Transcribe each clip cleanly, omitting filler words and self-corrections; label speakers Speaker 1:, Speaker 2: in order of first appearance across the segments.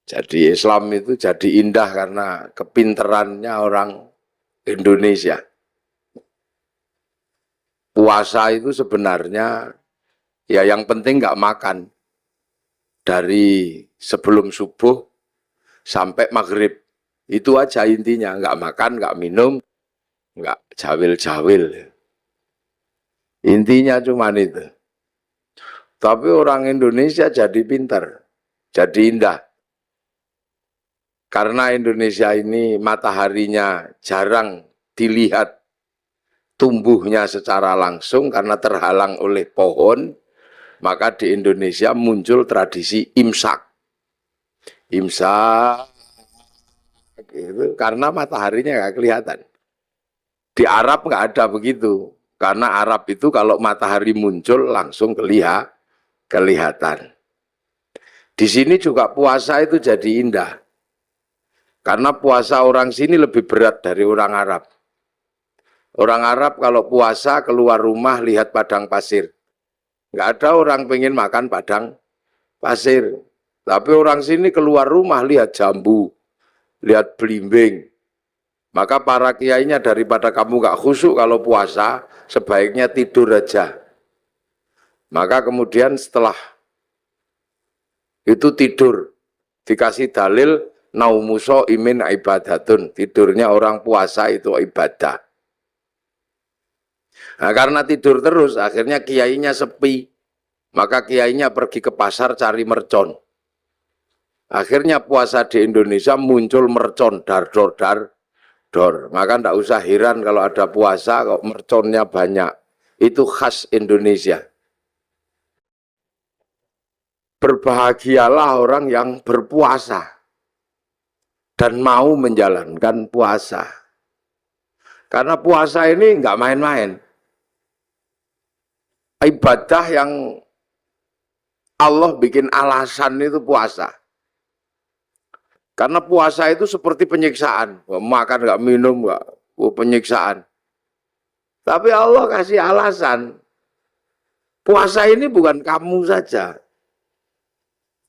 Speaker 1: Jadi Islam itu jadi indah karena kepinterannya orang Indonesia. Puasa itu sebenarnya ya yang penting nggak makan. Dari sebelum subuh sampai maghrib. Itu aja intinya, nggak makan, nggak minum, nggak jawil-jawil. Intinya cuma itu. Tapi orang Indonesia jadi pintar, jadi indah. Karena Indonesia ini mataharinya jarang dilihat tumbuhnya secara langsung karena terhalang oleh pohon, maka di Indonesia muncul tradisi imsak. Imsak gitu, karena mataharinya nggak kelihatan. Di Arab nggak ada begitu, karena Arab itu kalau matahari muncul langsung kelihatan. Di sini juga puasa itu jadi indah, karena puasa orang sini lebih berat dari orang Arab. Orang Arab kalau puasa keluar rumah lihat padang pasir, nggak ada orang pengen makan padang pasir. Tapi orang sini keluar rumah lihat jambu, lihat belimbing. Maka para kiainya daripada kamu gak khusyuk kalau puasa, sebaiknya tidur aja. Maka kemudian setelah itu tidur, dikasih dalil, naumuso imin ibadatun. Tidurnya orang puasa itu ibadah. Nah, karena tidur terus, akhirnya kiainya sepi. Maka kiainya pergi ke pasar cari mercon. Akhirnya puasa di Indonesia muncul mercon, dor. Maka tidak usah heran kalau ada puasa kok merconnya banyak. Itu khas Indonesia. Berbahagialah orang yang berpuasa dan mau menjalankan puasa. Karena puasa ini nggak main-main. Ibadah yang Allah bikin alasan itu puasa. Karena puasa itu seperti penyiksaan. Makan nggak minum nggak, penyiksaan. Tapi Allah kasih alasan. Puasa ini bukan kamu saja.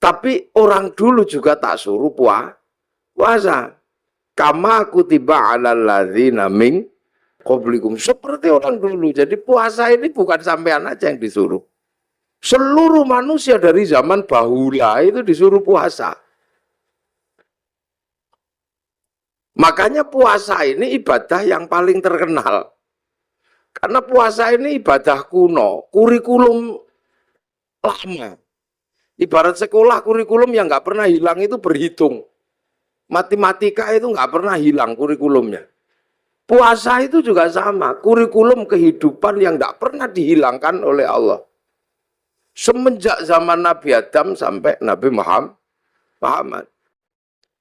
Speaker 1: Tapi orang dulu juga tak suruh puasa. Kama kutiba 'alal ladzina min qablikum. Seperti orang dulu. Jadi puasa ini bukan sampean aja yang disuruh. Seluruh manusia dari zaman bahula itu disuruh puasa. Makanya puasa ini ibadah yang paling terkenal. Karena puasa ini ibadah kuno, kurikulum lama. Ibarat sekolah kurikulum yang nggak pernah hilang itu berhitung. Matematika itu nggak pernah hilang kurikulumnya. Puasa itu juga sama, kurikulum kehidupan yang nggak pernah dihilangkan oleh Allah. Semenjak zaman Nabi Adam sampai Nabi Muhammad.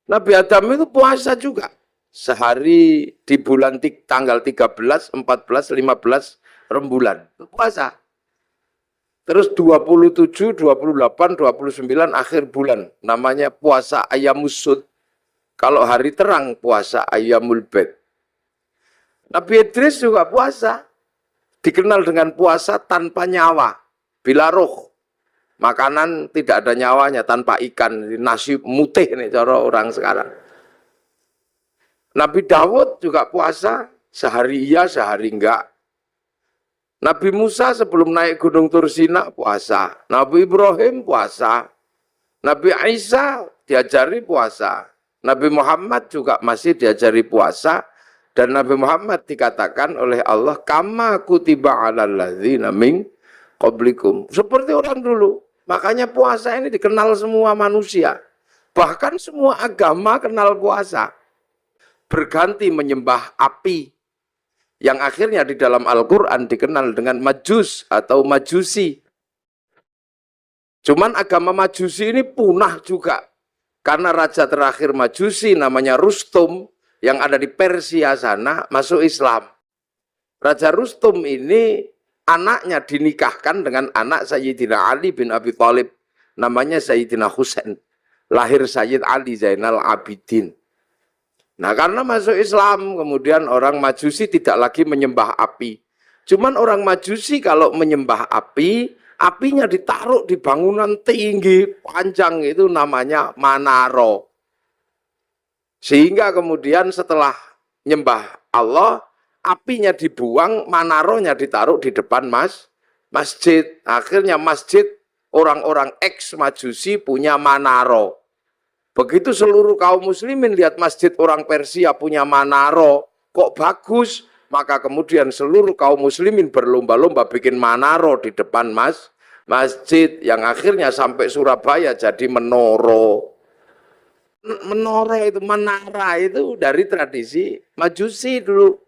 Speaker 1: Nabi Adam itu puasa juga. Sehari di bulan tanggal 13, 14, 15 rembulan. Itu puasa. Terus 27, 28, 29 akhir bulan. Namanya puasa Ayyamusud. Kalau hari terang puasa Ayyamul Bid. Nabi Idris juga puasa. Dikenal dengan puasa tanpa nyawa. Bila roh. Makanan tidak ada nyawanya, tanpa ikan. Nasi mutih nih cara orang sekarang. Nabi Dawud juga puasa, sehari iya, sehari enggak. Nabi Musa sebelum naik Gunung Tursina puasa. Nabi Ibrahim puasa. Nabi Isa diajari puasa. Nabi Muhammad juga masih diajari puasa. Dan Nabi Muhammad dikatakan oleh Allah, kama kutiba 'alal ladzina min qablikum. Seperti orang dulu. Makanya puasa ini dikenal semua manusia. Bahkan semua agama kenal puasa. Berganti menyembah api. Yang akhirnya di dalam Al-Quran dikenal dengan majus atau majusi. Cuman agama majusi ini punah juga. Karena raja terakhir majusi namanya Rustum yang ada di Persia sana masuk Islam. Raja Rustum ini anaknya dinikahkan dengan anak Sayyidina Ali bin Abi Thalib. Namanya Sayyidina Husain. Lahir Sayyid Ali Zainal Abidin. Nah karena masuk Islam, kemudian orang Majusi tidak lagi menyembah api. Cuman orang Majusi kalau menyembah api, Apinya ditaruh di bangunan tinggi, panjang, itu namanya manaro. Sehingga kemudian setelah nyembah Allah, apinya dibuang, manaronya ditaruh di depan masjid. Akhirnya masjid, orang-orang ex-majusi punya manaro. Begitu seluruh kaum muslimin lihat masjid orang Persia punya manaro, kok bagus, maka kemudian seluruh kaum muslimin berlomba-lomba bikin manaro di depan masjid, yang akhirnya sampai Surabaya jadi menara itu, menara itu dari tradisi Majusi dulu.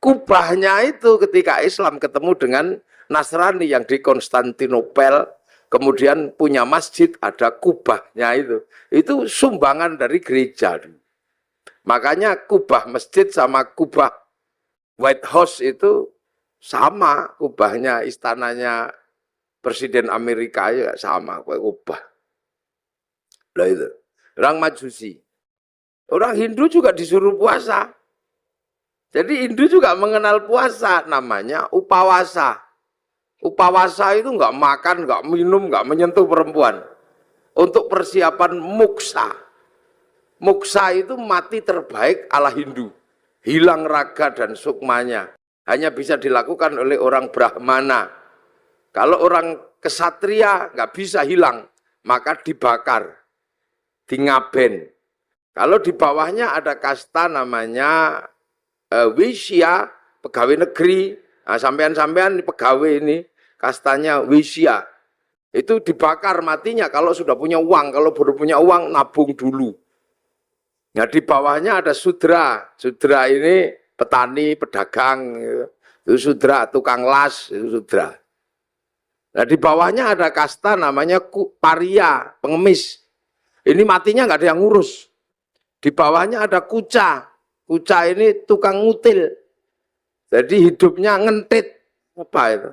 Speaker 1: Kubahnya itu ketika Islam ketemu dengan Nasrani yang di Konstantinopel, kemudian punya masjid, ada kubahnya itu sumbangan dari gereja. Makanya kubah masjid sama kubah White House itu sama, kubahnya istananya Presiden Amerika ya sama, kubah. Lah itu, orang Majusi. Orang Hindu juga disuruh puasa. Jadi Hindu juga mengenal puasa, namanya upawasa. Upawasa itu nggak makan, nggak minum, nggak menyentuh perempuan. Untuk persiapan muksa. Muksa itu mati terbaik ala Hindu. Hilang raga dan sukmanya. Hanya bisa dilakukan oleh orang Brahmana. Kalau orang kesatria nggak bisa hilang, maka dibakar, dingaben. Kalau di bawahnya ada kasta namanya Wisya, pegawai negeri. Nah, sampean-sampean pegawai ini, kastanya Wisya. Itu dibakar matinya kalau sudah punya uang. Kalau baru punya uang, nabung dulu. Nah, di bawahnya ada sudra. Sudra ini petani, pedagang. Itu sudra, tukang las, itu sudra. Nah, di bawahnya ada kasta namanya paria, pengemis. Ini matinya nggak ada yang ngurus. Di bawahnya ada kuca. Kuca ini tukang ngutil. Jadi hidupnya ngentit. Apa itu?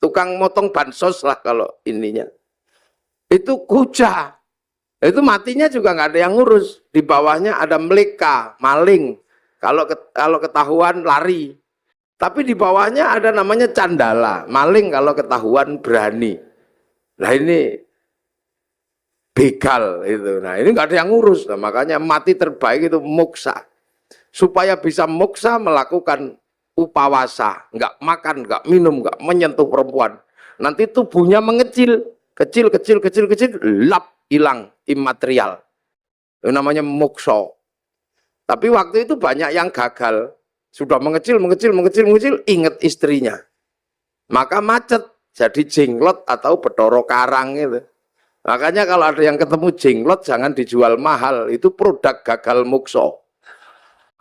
Speaker 1: Tukang motong bansos lah kalau ininya. Itu kuca. Itu matinya juga nggak ada yang ngurus. Di bawahnya ada meleka, maling. Kalau ketahuan lari. Tapi di bawahnya ada namanya candala, maling kalau ketahuan berani. Nah ini begal itu. Nah ini nggak ada yang ngurus. Nah, makanya mati terbaik itu muksa. Supaya bisa muksa melakukan upawasa, nggak makan, nggak minum, nggak menyentuh perempuan. Nanti tubuhnya mengecil, kecil, lap, hilang, imaterial. Itu namanya mukso. Tapi waktu itu banyak yang gagal. Sudah mengecil, ingat istrinya. Maka macet, jadi jenglot atau Bathara Karang itu. Makanya kalau ada yang ketemu jenglot, jangan dijual mahal. Itu produk gagal mukso.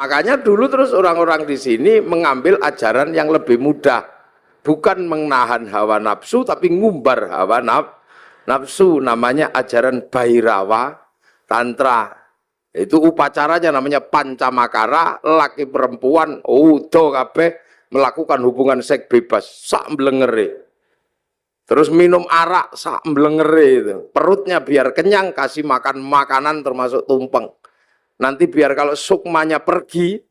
Speaker 1: Makanya dulu terus orang-orang di sini mengambil ajaran yang lebih mudah. Bukan menahan hawa nafsu, tapi ngumbar hawa nafsu. Namanya ajaran Bhairawa Tantra. Itu upacaranya namanya pancamakara, laki perempuan, udo kabeh melakukan hubungan seks bebas, sak mblengere. Terus minum arak, sak mblengere itu. Perutnya biar kenyang, kasih makan makanan termasuk tumpeng. Nanti biar kalau sukmanya pergi,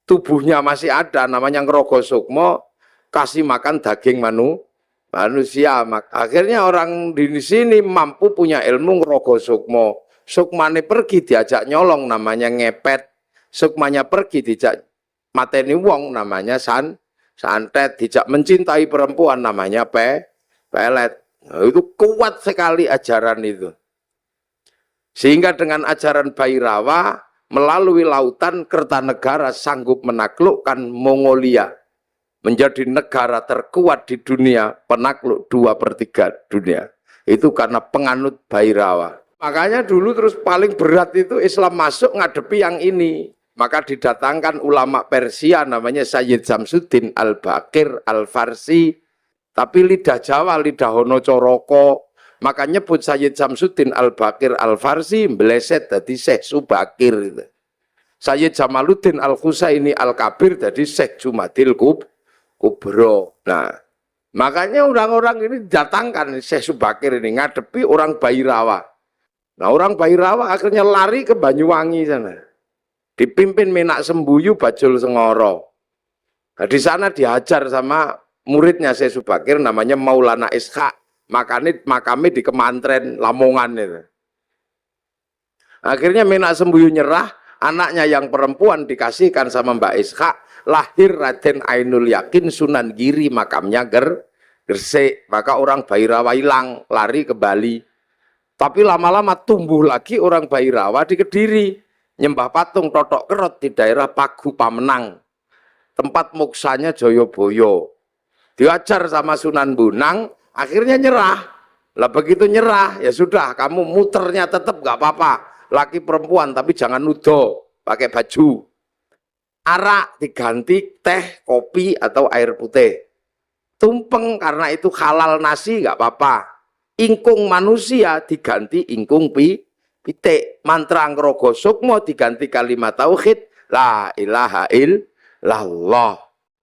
Speaker 1: tubuhnya masih ada, namanya ngerogo sukmo, kasih makan daging manusia. Akhirnya orang di sini mampu punya ilmu ngerogo sukmo. Sukmane pergi diajak nyolong, namanya ngepet. Sukmanya pergi dijak mateni wong, namanya santet. Dijak mencintai perempuan, namanya pelet. Nah, itu kuat sekali ajaran itu. Sehingga dengan ajaran Bhairawa, melalui lautan Kertanegara sanggup menaklukkan Mongolia. Menjadi negara terkuat di dunia, penakluk 2/3 dunia. Itu karena penganut Bhairawa. Makanya dulu terus paling berat itu Islam masuk ngadepi yang ini. Maka didatangkan ulama Persia namanya Sayyid Samsuddin Al-Baqir Al-Farsi. Tapi lidah Jawa, lidah Hono Coroko. Maka nyebut Sayyid Samsuddin Al-Baqir Al-Farsi meleset jadi Syekh Subakir. Sayyid Jamaluddin Al-Husaini Al-Kabir jadi Syekh Jumadil Kubro. Nah, makanya orang-orang ini datangkan Syekh Subakir ini ngadepi orang Bhairawa. Nah, orang Bhairawa akhirnya lari ke Banyuwangi sana. Dipimpin Menak Sembuyu Bajul Sengoro. Nah, di sana diajar sama muridnya Syekh Subakir namanya Maulana Ishaq. makamnya di Kemantren Lamongan itu. Akhirnya Menak Sembuyu nyerah, anaknya yang perempuan dikasihkan sama Mbak Ishak, lahir Raden Ainul Yakin Sunan Giri, makamnya Gresik. Maka orang Bhairawa hilang, lari ke Bali. Tapi lama-lama tumbuh lagi orang Bhairawa di Kediri, nyembah patung Totok Kerot di daerah Pagu Pamenang, tempat moksanya Joyoboyo. Diajar sama Sunan Bonang, akhirnya nyerah. Lah begitu nyerah, ya sudah, kamu muternya tetap gak apa-apa. Laki perempuan, tapi jangan nudo, pakai baju. Arak diganti teh, kopi, atau air putih. Tumpeng karena itu halal nasi gak apa-apa. Ingkung manusia diganti ingkung pitik. Mantra Ngrogo Sukmo diganti kalimat tauhid, la ilaha illallah.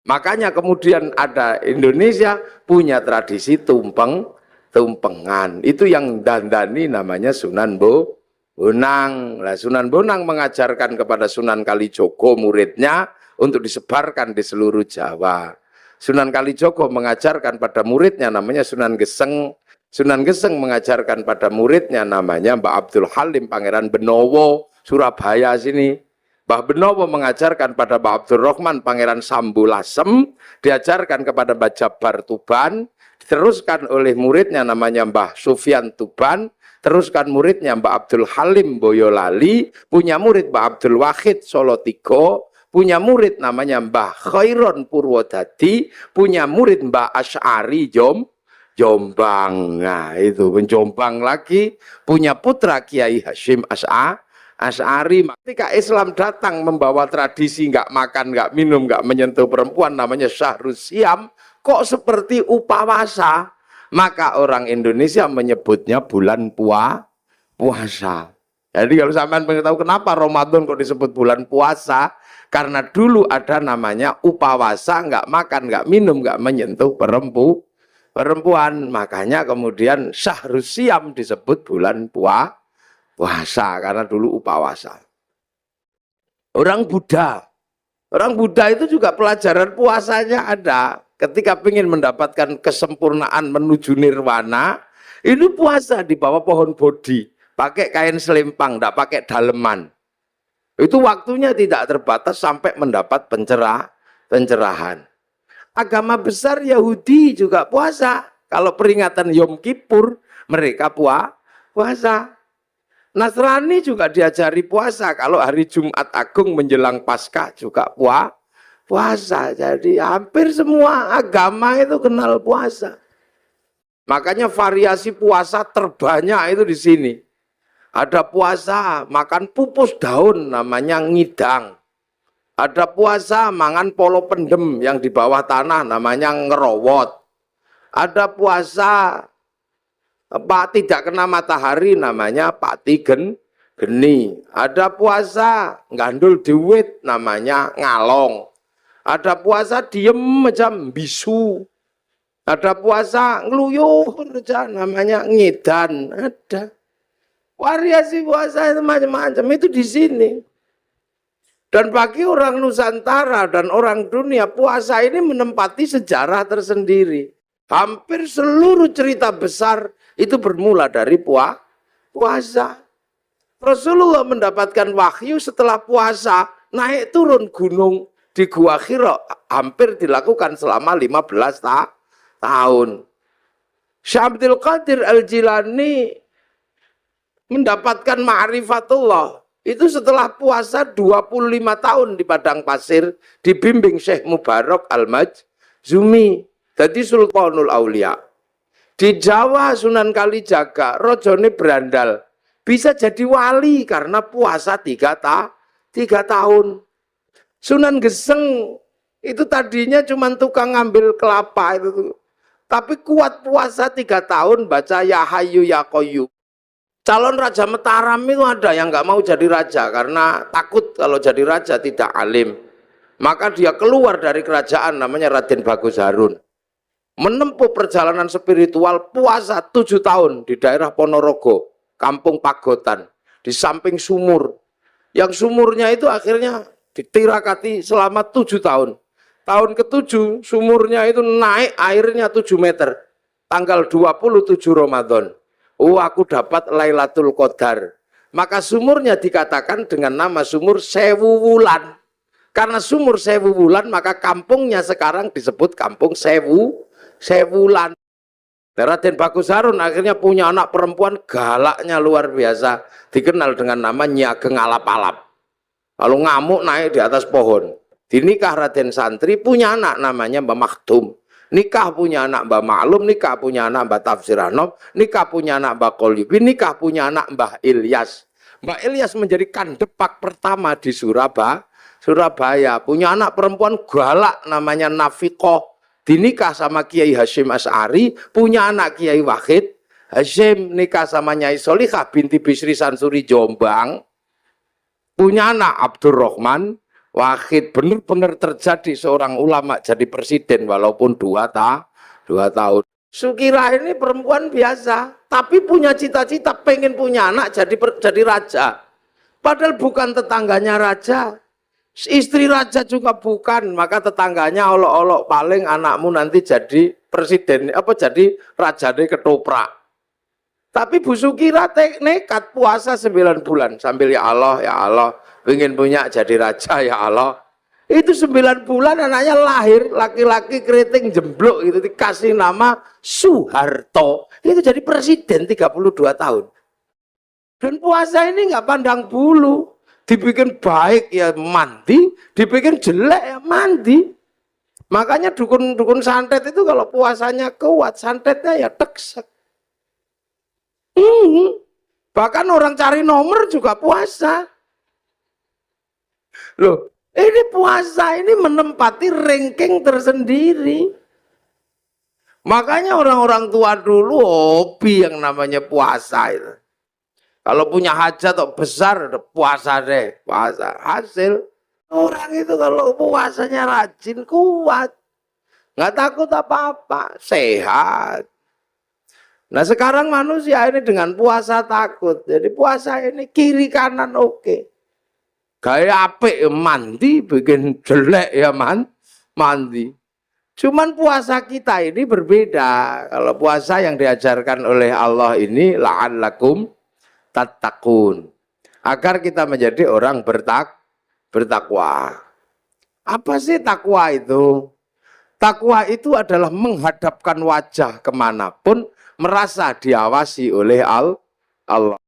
Speaker 1: Makanya kemudian ada Indonesia punya tradisi tumpengan. Itu yang dandani namanya Sunan Bonang. Nah, Sunan Bonang mengajarkan kepada Sunan Kalijogo muridnya untuk disebarkan di seluruh Jawa. Sunan Kalijogo mengajarkan pada muridnya namanya Sunan Geseng. Sunan Geseng mengajarkan pada muridnya namanya Mbah Abdul Halim Pangeran Benowo, Surabaya sini. Mbah Benowo mengajarkan pada Mbah Abdul Rahman Pangeran Sambulasem, diajarkan kepada Mbah Jabar Tuban, diteruskan oleh muridnya namanya Mbah Sufyan Tuban, teruskan muridnya Mbah Abdul Halim Boyolali, punya murid Mbah Abdul Wahid Solotigo, punya murid namanya Mbah Khairon Purwodadi, punya murid Mbah Asy'ari Jombang. Nah itu Jombang lagi, punya putra Kiai Hashim Asy'ari. Ketika Islam datang membawa tradisi nggak makan, nggak minum, nggak menyentuh perempuan, namanya Syahrus Siam, kok seperti upawasa? Maka orang Indonesia menyebutnya bulan puasa. Jadi kalau sampean pengen tahu kenapa Ramadan kok disebut bulan puasa, karena dulu ada namanya upawasa, nggak makan, nggak minum, nggak menyentuh perempuan. Makanya kemudian Syahrus Siam disebut bulan puasa, karena dulu upawasa. Orang Buddha itu juga pelajaran puasanya ada. Ketika ingin mendapatkan kesempurnaan menuju nirwana, ini puasa di bawah pohon bodhi, pakai kain selempang, tidak pakai daleman. Itu waktunya tidak terbatas sampai mendapat pencerahan. Agama besar Yahudi juga puasa. Kalau peringatan Yom Kippur, mereka puasa. Nasrani juga diajari puasa. Kalau hari Jumat Agung menjelang Paskah juga puasa. Jadi hampir semua agama itu kenal puasa. Makanya variasi puasa terbanyak itu di sini. Ada puasa makan pupus daun namanya ngidang. Ada puasa mangan polo pendem yang di bawah tanah namanya ngerowot. Ada puasa tidak kena matahari namanya pati geni. Ada puasa ngandul duit namanya ngalong. Ada puasa diem macam bisu. Ada puasa ngeluyuh namanya ngedan. Ada variasi puasa itu macam-macam itu di sini. Dan bagi orang Nusantara dan orang dunia, puasa ini menempati sejarah tersendiri. Hampir seluruh cerita besar itu bermula dari puasa. Rasulullah mendapatkan wahyu setelah puasa, naik turun gunung di Gua Hira, hampir dilakukan selama 15 tahun. Syekh Abdul Qadir Al-Jilani mendapatkan ma'rifatullah itu setelah puasa 25 tahun di padang pasir, dibimbing Syekh Mubarak Al-Majzumi, jadi Sultanul Aulia. Di Jawa Sunan Kalijaga, rojone berandal, bisa jadi wali karena puasa 3 tahun. Sunan Geseng itu tadinya cuma tukang ngambil kelapa itu, tapi kuat puasa 3 tahun baca Ya Hayyu Ya Qayyum. Calon Raja Mataram itu ada yang nggak mau jadi raja karena takut kalau jadi raja tidak alim. Maka dia keluar dari kerajaan namanya Raden Bagus Harun. Menempuh perjalanan spiritual puasa 7 tahun di daerah Ponorogo, Kampung Pagotan, di samping sumur. Yang sumurnya itu akhirnya ditirakati selama 7 tahun. Tahun ke-7 sumurnya itu naik airnya 7 meter. tanggal 27 Ramadan. Oh, aku dapat Lailatul Qadar. Maka sumurnya dikatakan dengan nama sumur Sewu Wulan. Karena sumur Sewu Wulan, maka kampungnya sekarang disebut kampung Sewulan. Raden Bagus Harun akhirnya punya anak perempuan galaknya luar biasa, dikenal dengan nama Nyi Ageng Alap-alap. Kalau ngamuk naik di atas pohon. Dinikah Raden Santri, punya anak namanya Mbah Maktum. Nikah punya anak Mbah Maklum, nikah punya anak Mbah Tafsir Anob, nikah punya anak Mbah Qolyubi, nikah punya anak Mbah Ilyas. Mbah Ilyas menjadi kandepak pertama di Surabaya. Punya anak perempuan galak namanya Nafikoh. Dinikah sama Kiai Hasyim Asy'ari, punya anak Kiai Wahid. Hasyim nikah sama Nyai Solikah binti Bisri Sansuri Jombang. Punya anak Abdurrahman Wahid. Benar-benar terjadi seorang ulama jadi presiden walaupun 2 tahun. Sukira ini perempuan biasa, tapi punya cita-cita pengen punya anak jadi raja. Padahal bukan tetangganya raja. Istri raja juga bukan, maka tetangganya olok-olok paling anakmu nanti jadi presiden, jadi raja deh ketoprak. Tapi Bu Sukira nekat puasa 9 bulan sambil ya Allah, ingin punya jadi raja ya Allah. Itu 9 bulan anaknya lahir, laki-laki keriting jemblok itu dikasih nama Soeharto. Itu jadi presiden 32 tahun. Dan puasa ini nggak pandang bulu. Dibikin baik ya mandi, dibikin jelek ya mandi. Makanya dukun-dukun santet itu kalau puasanya kuat, santetnya ya teksek. Bahkan orang cari nomor juga puasa. Loh, ini puasa ini menempati ranking tersendiri. Makanya orang-orang tua dulu hobi yang namanya puasa itu. Kalau punya hajat atau besar, puasa deh, puasa. Hasil, orang itu kalau puasanya rajin, kuat. Nggak takut apa-apa, sehat. Nah sekarang manusia ini dengan puasa takut. Jadi puasa ini kiri kanan oke. Gaya apik mandi, bikin jelek ya mandi. Cuman puasa kita ini berbeda. Kalau puasa yang diajarkan oleh Allah ini, la'allakum tattaqun, agar kita menjadi orang bertakwa. Apa sih takwa itu? Takwa itu adalah menghadapkan wajah kemanapun, merasa diawasi oleh Allah.